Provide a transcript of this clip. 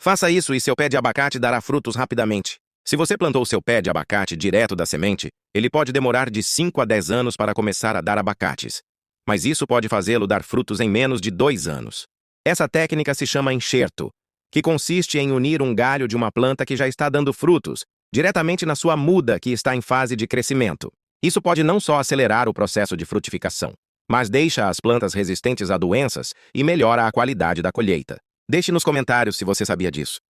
Faça isso e seu pé de abacate dará frutos rapidamente. Se você plantou seu pé de abacate direto da semente, ele pode demorar de 5 a 10 anos para começar a dar abacates. Mas isso pode fazê-lo dar frutos em menos de 2 anos. Essa técnica se chama enxerto, que consiste em unir um galho de uma planta que já está dando frutos diretamente na sua muda que está em fase de crescimento. Isso pode não só acelerar o processo de frutificação, mas deixa as plantas resistentes a doenças e melhora a qualidade da colheita. Deixe nos comentários se você sabia disso.